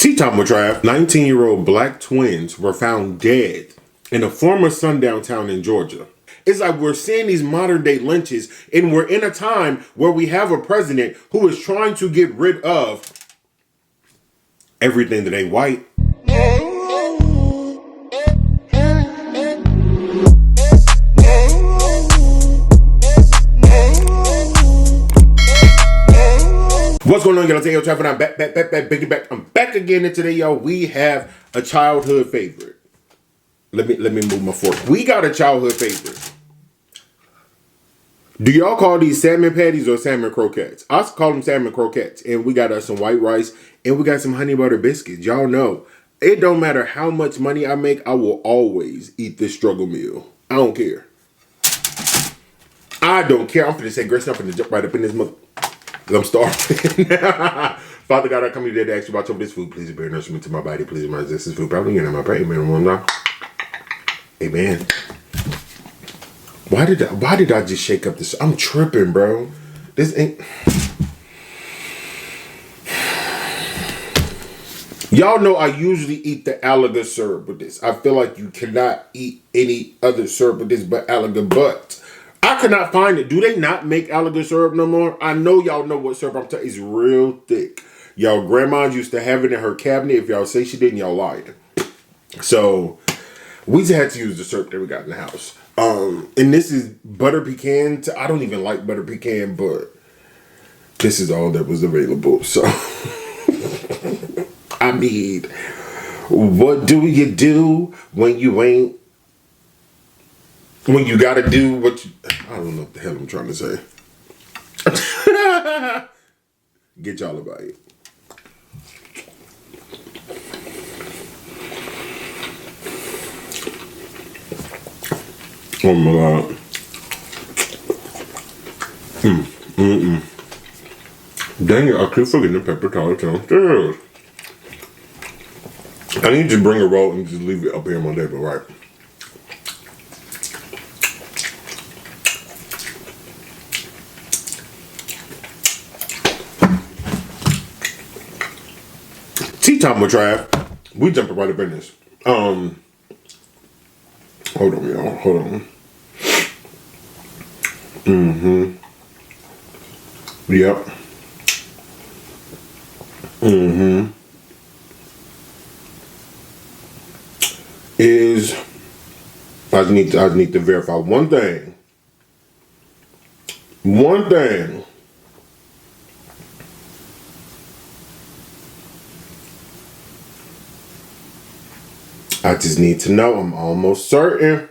Tea-time with Trav. 19-year-old black twins were found dead in a former Sundown town in Georgia. It's like we're seeing these modern day lynches, and we're in a time where we have a president who is trying to get rid of everything that ain't white. What's going on, y'all? It's AyooTravv, and I'm back again. And today, y'all, we have a childhood favorite. Let me move my fork. We got a childhood favorite. Do y'all call these salmon patties or salmon croquettes? I call them salmon croquettes. And we got us some white rice, and we got some honey butter biscuits. Y'all know, it don't matter how much money I make, I will always eat this struggle meal. I don't care. I don't care. I'm finna say, Grace, I'm finna jump right up in this mother. I'm starving. Father God, I come here today to ask you about this food. Please bear nourishment to my body. Please my this food. Probably in my prayer. Amen. Amen. Why did I just shake up this? I'm tripping, bro. This ain't. Y'all know I usually eat the Ayoos syrup with this. I feel like you cannot eat any other syrup with this but Ayoos. But I could not find it. Do they not make Ayoos syrup no more? I know y'all know what syrup I'm talking. It's real thick. Y'all grandma used to have it in her cabinet. If y'all say she didn't, y'all lied. So we just had to use the syrup that we got in the house. And this is butter pecan. I don't even like butter pecan, but this is all that was available. So I mean, what do you do when you ain't? When you gotta do what you... I don't know what the hell I'm trying to say. Get y'all a bite. Oh my God. Dang it, I keep forgetting the pepper tart downstairs. I need to bring a roll and just leave it up here on my table, right? Tea-time with Trav. We jumping right up in this. Hold on, y'all. Hold on. Yep. I need to verify one thing. I just need to know. I'm almost certain.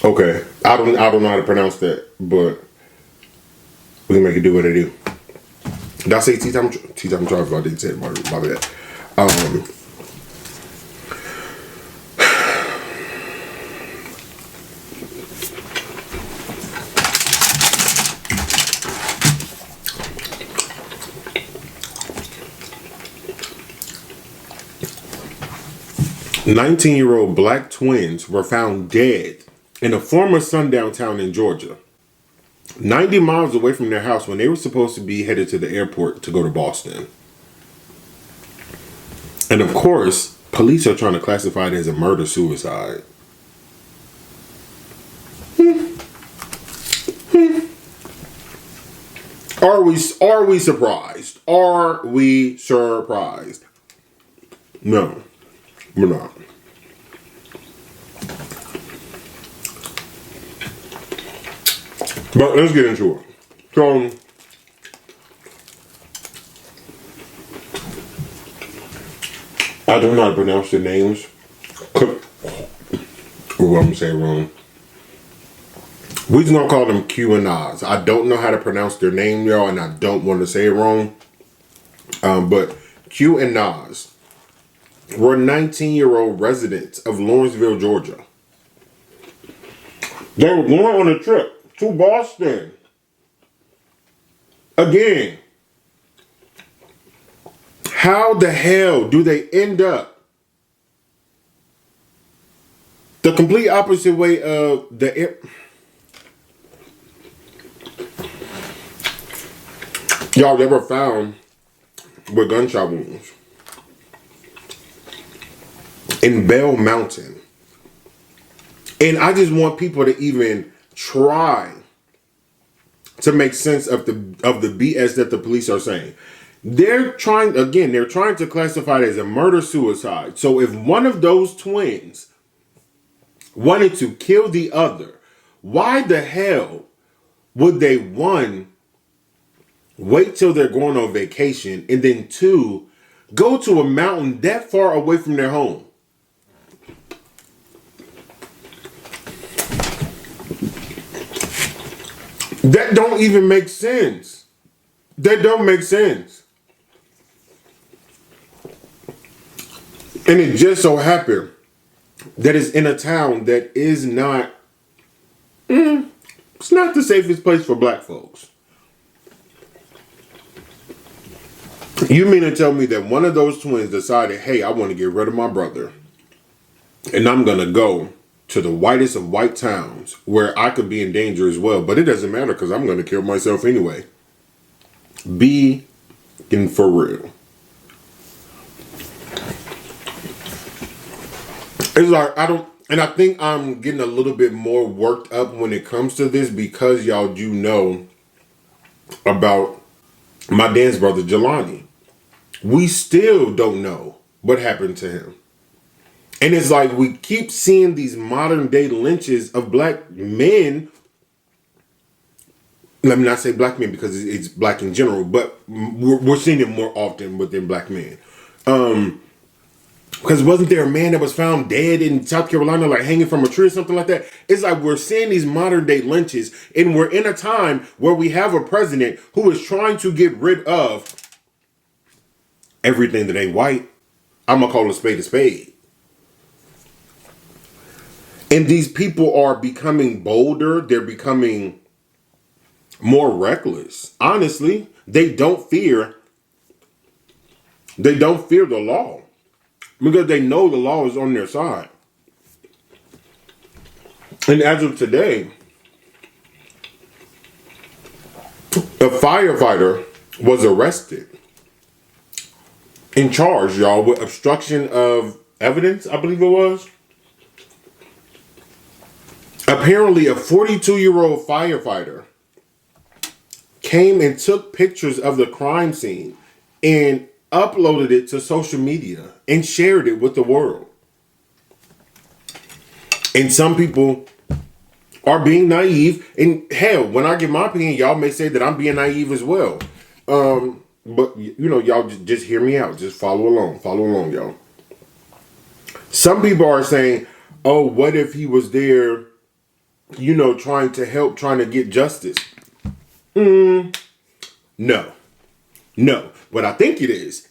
Okay. I don't know how to pronounce that, but we can make it do what it do. Did I say tea-time? Tea-time Traviee. I didn't say it. My bad. 19-year-old black twins were found dead in a former Sundown town in Georgia, 90 miles away from their house when they were supposed to be headed to the airport to go to Boston. And of course, police are trying to classify it as a murder-suicide. Are we surprised? Are we surprised? No, we're not. But let's get into it. So, I don't know how to pronounce the names. Oh, I'm saying wrong. We're just gonna call them Q and Nas. I don't know how to pronounce their name, y'all, and I don't want to say it wrong. But Q and Nas were 19-year-old residents of Lawrenceville, Georgia. They were going on a trip to Boston. Again. How the hell do they end up the complete opposite way of the... Y'all ever found with gunshot wounds in Bell Mountain? And I just want people to even try to make sense of the BS that the police are saying. They're trying to classify it as a murder-suicide. So if one of those twins wanted to kill the other, why the hell would they, one, wait till they're going on vacation, and then two, go to a mountain that far away from their home? That don't even make sense. That don't make sense. And it just so happened that it's in a town that is not, it's not the safest place for black folks. You mean to tell me that one of those twins decided, hey, I want to get rid of my brother, and I'm going to go to the whitest of white towns where I could be in danger as well, but it doesn't matter because I'm going to kill myself anyway. Be in for real. It's like, I think I'm getting a little bit more worked up when it comes to this because y'all do know about my dance brother, Jelani. We still don't know what happened to him. And it's like we keep seeing these modern day lynches of black men. Let me not say black men because it's black in general, but we're seeing it more often within black men. Because wasn't there a man that was found dead in South Carolina, like hanging from a tree or something like that? It's like we're seeing these modern day lynches, and we're in a time where we have a president who is trying to get rid of everything that ain't white. I'm going to call a spade a spade. And these people are becoming bolder. They're becoming more reckless. Honestly, they don't fear the law because they know the law is on their side. And as of today, a firefighter was arrested in charge, y'all, with obstruction of evidence, I believe it was. Apparently, a 42-year-old firefighter came and took pictures of the crime scene and uploaded it to social media and shared it with the world. And some people are being naive. And hell, when I give my opinion, y'all may say that I'm being naive as well. But, you know, y'all just hear me out. Just follow along. Follow along, y'all. Some people are saying, oh, what if he was there, you know, trying to help, trying to get justice? No. What I think it is,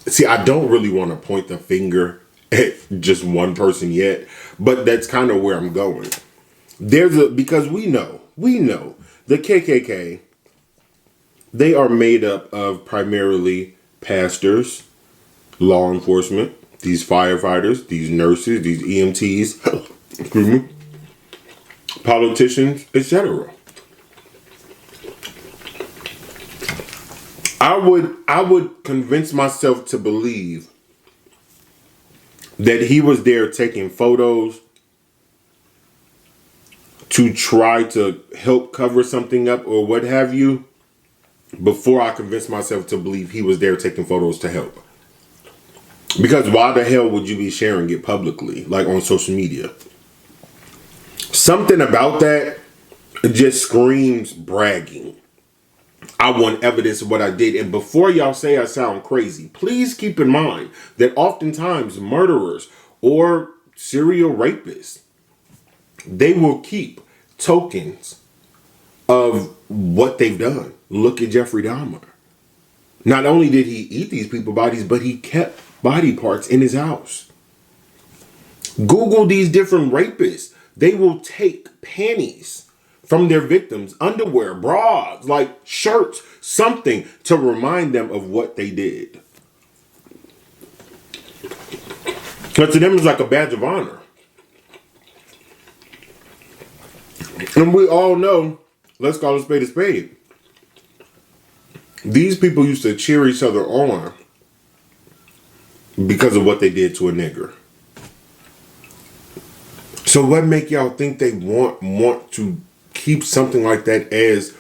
see, I don't really want to point the finger at just one person yet, but that's kind of where I'm going. Because we know the KKK, they are made up of primarily pastors, law enforcement, these firefighters, these nurses, these EMTs, excuse me, politicians, etc. I would convince myself to believe that he was there taking photos to try to help cover something up or what have you, before I convince myself to believe he was there taking photos to help. Because why the hell would you be sharing it publicly, like on social media? Something about that just screams bragging. I want evidence of what I did. And before y'all say I sound crazy, please keep in mind that oftentimes murderers or serial rapists, they will keep tokens of what they've done. Look at Jeffrey Dahmer. Not only did he eat these people's bodies, but he kept body parts in his house. Google these different rapists. They will take panties from their victims. Underwear, bras, like shirts, something to remind them of what they did. But to them, it's like a badge of honor. And we all know, let's call a spade a spade. These people used to cheer each other on because of what they did to a nigger. So what make y'all think they want to keep something like that as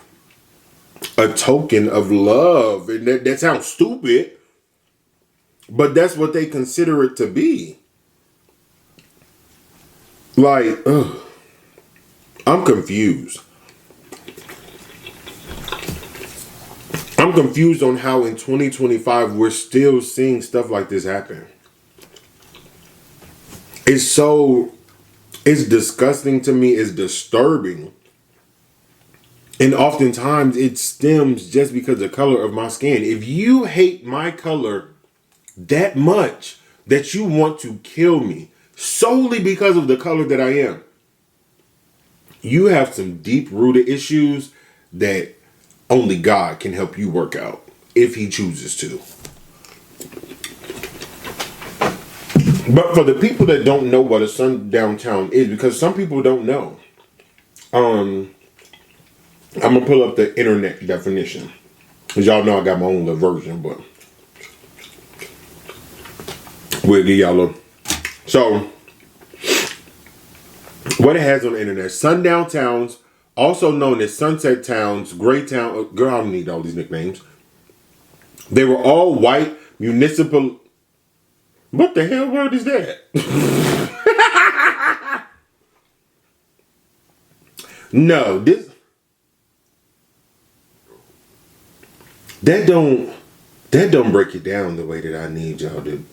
a token of love? And that sounds stupid, but that's what they consider it to be. Like, ugh. I'm confused. I'm confused on how in 2025 we're still seeing stuff like this happen. It's disgusting to me. It's disturbing. And oftentimes it stems just because of the color of my skin. If you hate my color that much that you want to kill me solely because of the color that I am, you have some deep-rooted issues that only God can help you work out if he chooses to. But for the people that don't know what a sundown town is, because some people don't know, I'm going to pull up the internet definition. Because y'all know I got my own little version, but we'll give y'all a... So, what it has on the internet: sundown towns, also known as sunset towns, gray town. Girl, I don't need all these nicknames. They were all white municipal. What the hell word is that? No, that don't break it down the way that I need y'all to.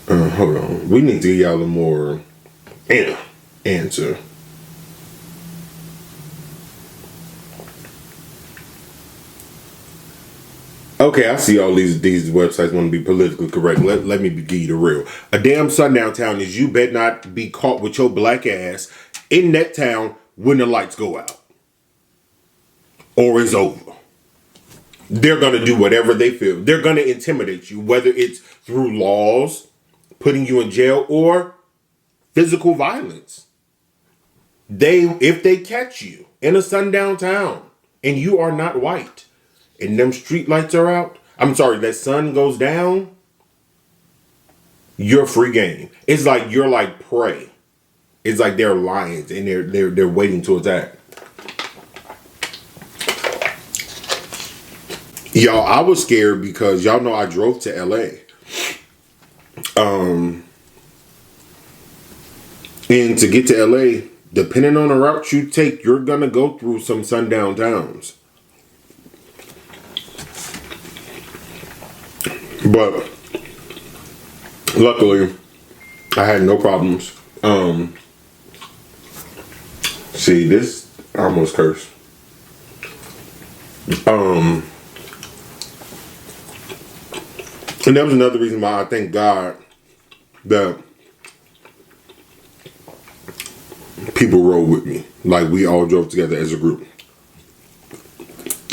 Hold on, we need to give y'all a more answer. Okay, I see all these websites want to be politically correct. Let me give you the real. A damn sundown town is you better not be caught with your black ass in that town when the lights go out. Or it's over. They're going to do whatever they feel. They're going to intimidate you, whether it's through laws, putting you in jail, or physical violence. If they catch you in a sundown town and you are not white and them street lights are out, that sun goes down, you're free game. It's like you're like prey. It's like they're lions and they're waiting to attack. Y'all, I was scared because y'all know I drove to LA. And to get to LA, depending on the route you take, you're going to go through some sundown towns. But luckily, I had no problems. See, this, I almost cursed. And that was another reason why I thank God that people rode with me. Like, we all drove together as a group.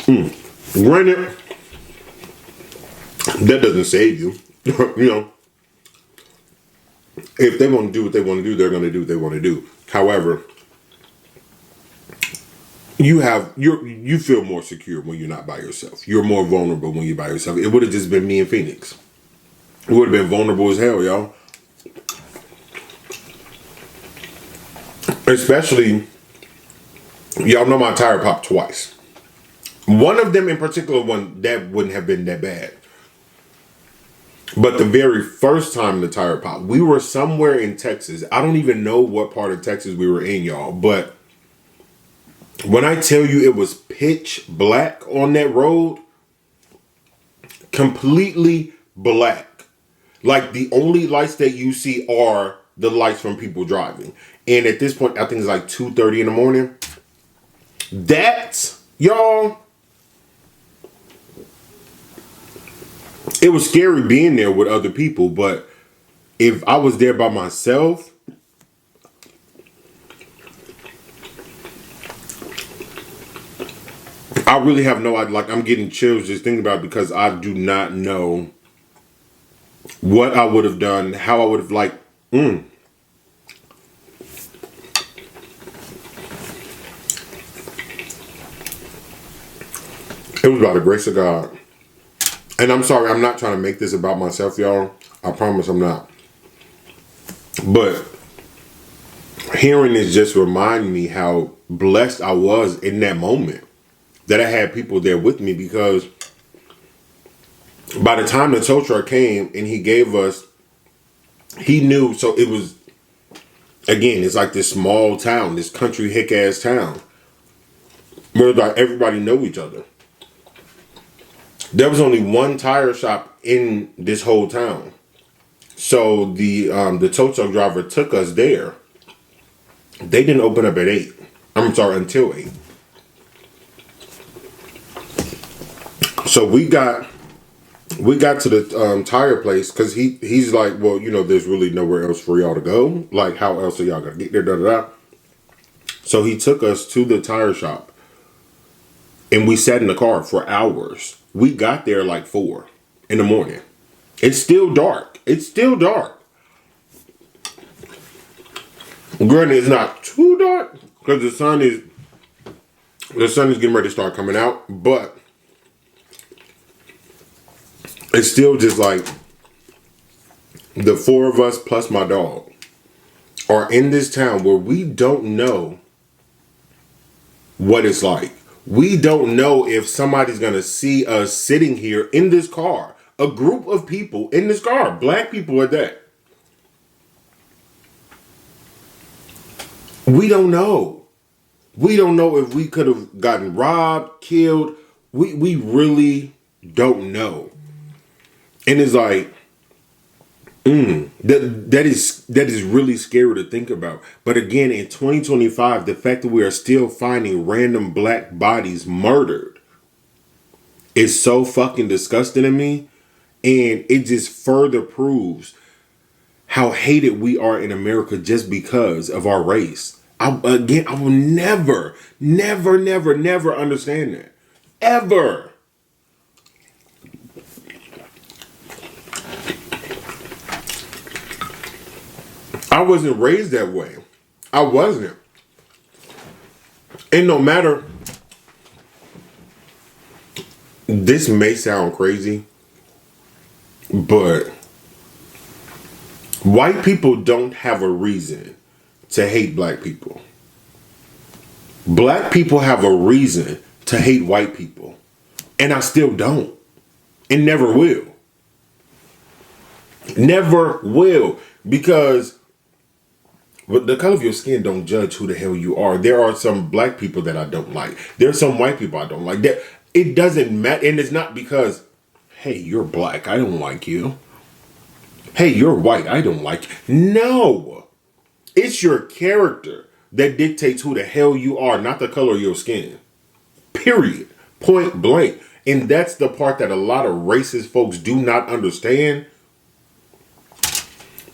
Granted, that doesn't save you. You know, if they want to do what they want to do, they're going to do what they want to do. However, you feel more secure when you're not by yourself. You're more vulnerable when you're by yourself. It would have just been me and Phoenix. It would have been vulnerable as hell, y'all. Especially, y'all know my tire popped twice. One of them in particular, that wouldn't have been that bad. But the very first time the tire popped, we were somewhere in Texas. I don't even know what part of Texas we were in, y'all. But when I tell you it was pitch black on that road, completely black. Like, the only lights that you see are the lights from people driving. And at this point, I think it's like 2:30 in the morning. That, y'all, it was scary being there with other people. But if I was there by myself, I really have no idea. Like, I'm getting chills just thinking about it because I do not know what I would have done, how I would have, like, It was by the grace of God. And I'm sorry, I'm not trying to make this about myself, y'all. I promise I'm not. But hearing this just remind me how blessed I was in that moment. That I had people there with me, because by the time the tow truck came and he gave us, he knew, so it was, again, it's like this small town, this country hick ass town, where like everybody know each other. There was only one tire shop in this whole town. So the tow truck driver took us there. They didn't open up at 8. I'm sorry, until 8. So we got to the tire place, because he's like, well, you know, there's really nowhere else for y'all to go. Like, how else are y'all gonna get there? Da, da, da. So he took us to the tire shop, and we sat in the car for hours. We got there like 4 in the morning. It's still dark. It's still dark. Granted, it's not too dark because the sun is getting ready to start coming out, but it's still just like the 4 of us plus my dog are in this town where we don't know what it's like. We don't know if somebody's going to see us sitting here in this car. A group of people in this car, black people at that. We don't know. We don't know if we could have gotten robbed, killed. We really don't know. And it's like, that is really scary to think about. But again, in 2025, the fact that we are still finding random black bodies murdered is so fucking disgusting to me. And it just further proves how hated we are in America just because of our race. I will never understand that. Ever. I wasn't raised that way. I wasn't. And no matter, this may sound crazy, but white people don't have a reason to hate black people. Black people have a reason to hate white people. And I still don't. And never will. Never will. Because the color of your skin don't judge who the hell you are. There are some black people that I don't like. There's some white people I don't like. That it doesn't matter. And it's not because, hey, you're black, I don't like you. Hey, you're white, I don't like you. No. It's your character that dictates who the hell you are, not the color of your skin. Period. Point blank. And that's the part that a lot of racist folks do not understand.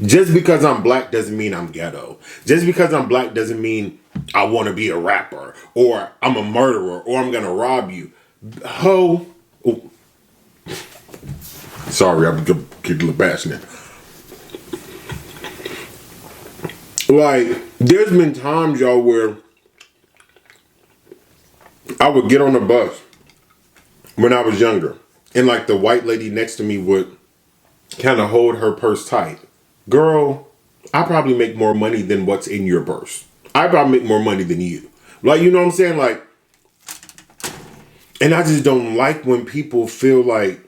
Just because I'm black doesn't mean I'm ghetto. Just because I'm black doesn't mean I want to be a rapper, or I'm a murderer, or I'm going to rob you. Ho. Oh. Sorry, I'm getting a little passionate. Like, there's been times, y'all, where I would get on the bus when I was younger, and like the white lady next to me would kind of hold her purse tight. Girl, I probably make more money than what's in your purse. I probably make more money than you. Like, you know what I'm saying? Like, and I just don't like when people feel like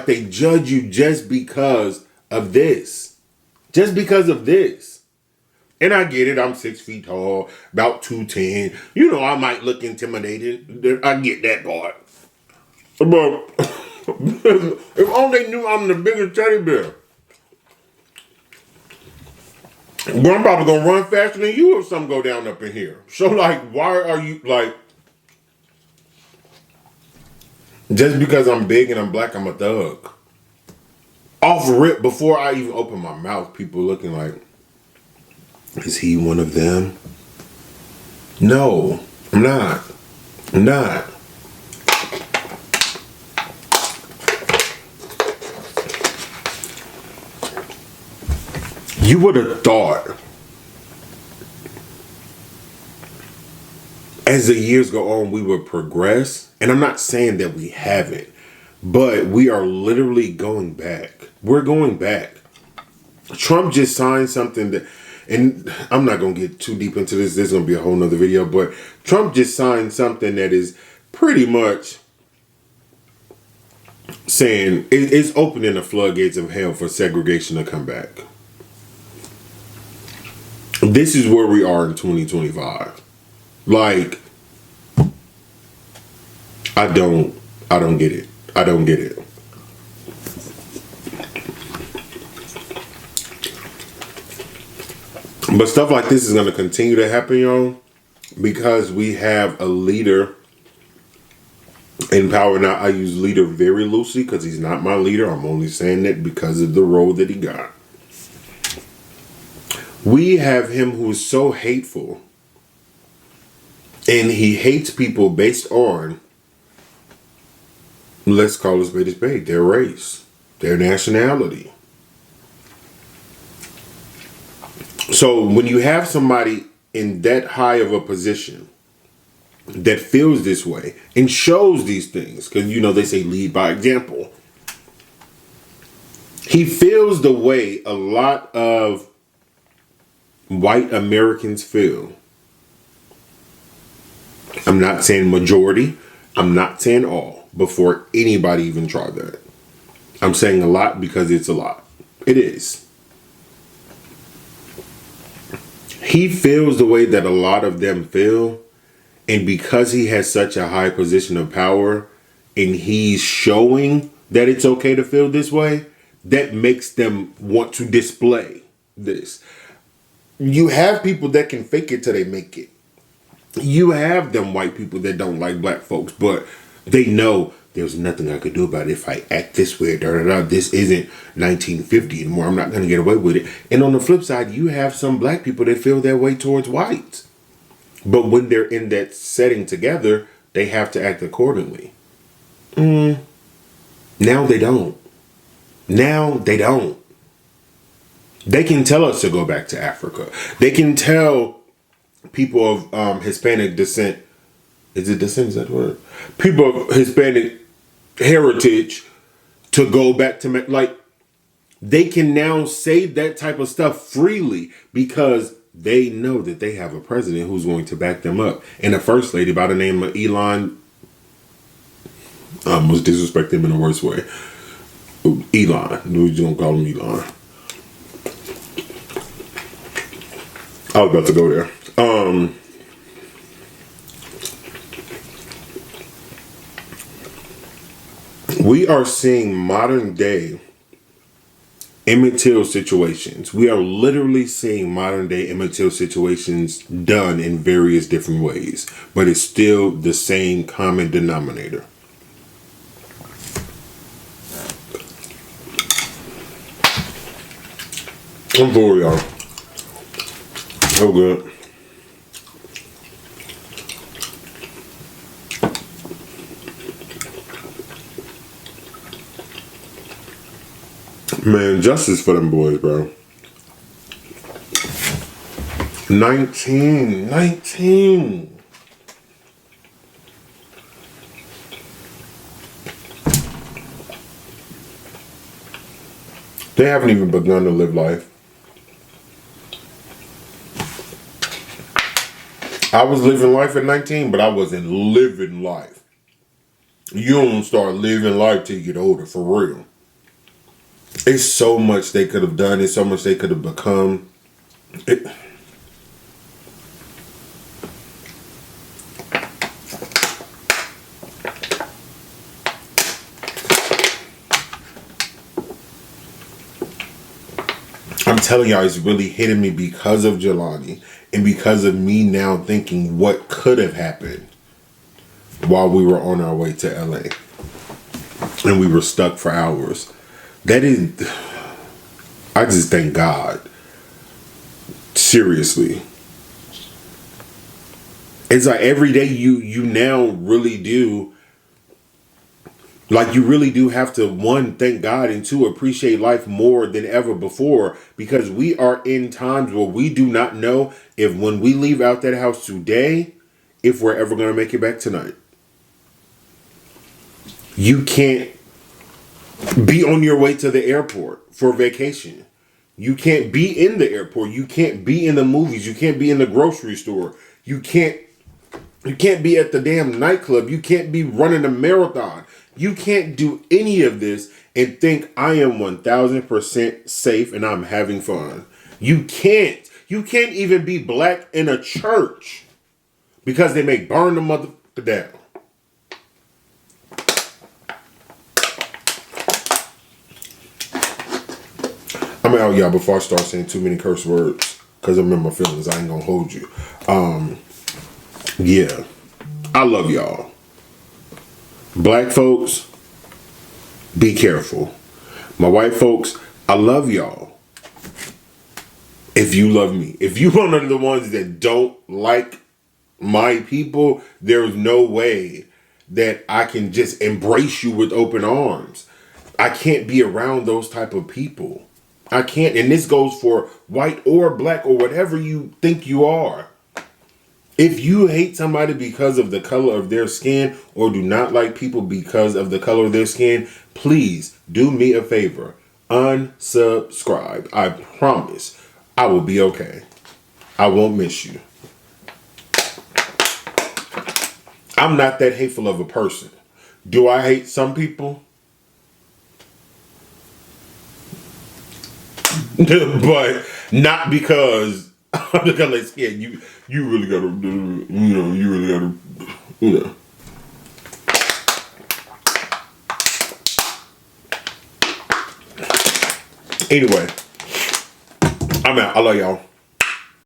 they judge you just because of this. Just because of this. And I get it. I'm 6 feet tall, about 210. You know, I might look intimidated. I get that part. But if only they knew I'm the biggest teddy bear. Well, I'm probably going to run faster than you if something go down up in here. So, like, why are you, like, just because I'm big and I'm black, I'm a thug. Off rip, before I even open my mouth, people looking like, is he one of them? No, I'm not. I'm not. You would have thought, as the years go on, we would progress. And I'm not saying that we haven't, but we are literally going back. We're going back. Trump just signed something that, and I'm not going to get too deep into this. This is going to be a whole nother video, but Trump just signed something that is pretty much saying it's opening the floodgates of hell for segregation to come back. This is where we are in 2025. Like, I don't get it. I don't get it. But stuff like this is going to continue to happen, y'all, because we have a leader in power. Now, I use leader very loosely because he's not my leader. I'm only saying that because of the role that he got. We have him who is so hateful, and he hates people based on, let's call it spade a spade, their race, their nationality. So when you have somebody in that high of a position that feels this way and shows these things, because, you know, they say lead by example. He feels the way a lot of white Americans feel. I'm not saying majority. I'm not saying all, before anybody even tried that. I'm saying a lot because it's a lot. It is. He feels the way that a lot of them feel, and because he has such a high position of power and he's showing that it's okay to feel this way, that makes them want to display this. You have people that can fake it till they make it. You have them white people that don't like black folks, but they know there's nothing I could do about it if I act this way. This isn't 1950 anymore. I'm not going to get away with it. And on the flip side, you have some black people that feel that way towards whites. But when they're in that setting together, they have to act accordingly. Now they don't. Now they don't. They can tell us to go back to Africa. They can tell people of Hispanic descent. Is it descent? Is that the word? People of Hispanic heritage to go back to, like, they can now say that type of stuff freely because they know that they have a president who's going to back them up. And a first lady by the name of Elon, I almost disrespect him in the worst way. Elon. We're just going to call him Elon. I was about to go there. We are seeing modern day Emmett Till situations. We are literally seeing modern day Emmett Till situations done in various different ways, but it's still the same common denominator. I'm bored, y'all. So good. Man, justice for them boys, bro. 19. They haven't even begun to live life. I was living life at 19, but I wasn't living life. You don't start living life till you get older, for real. It's so much they could have done. It's so much they could have become. I'm telling y'all, it's really hitting me because of Jelani and because of me now thinking what could have happened while we were on our way to LA and we were stuck for hours. That is, I just thank God. Seriously. It's like every day you now really do Like, you really do have to, one, thank God, and two, appreciate life more than ever before, because we are in times where we do not know if when we leave out that house today, if we're ever going to make it back tonight. You can't be on your way to the airport for vacation. You can't be in the airport. You can't be in the movies. You can't be in the grocery store. You can't be at the damn nightclub. You can't be running a marathon. You can't do any of this and think I am 1000% safe and I'm having fun. You can't. You can't even be black in a church because they may burn the motherfucker down. I'm out, y'all, before I start saying too many curse words, because I'm in my feelings. I ain't gonna hold you. Yeah. I love y'all. Black folks, be careful. My white folks, I love y'all. If you love me. If you one of the ones that don't like my people, there's no way that I can just embrace you with open arms. I can't be around those type of people. I can't, and this goes for white or black or whatever you think you are. If you hate somebody because of the color of their skin or do not like people because of the color of their skin, please do me a favor. Unsubscribe. I promise I will be okay. I won't miss you. I'm not that hateful of a person. Do I hate some people? But not because of the color of skin. You really gotta do, you really gotta, Anyway, I'm out. I love y'all.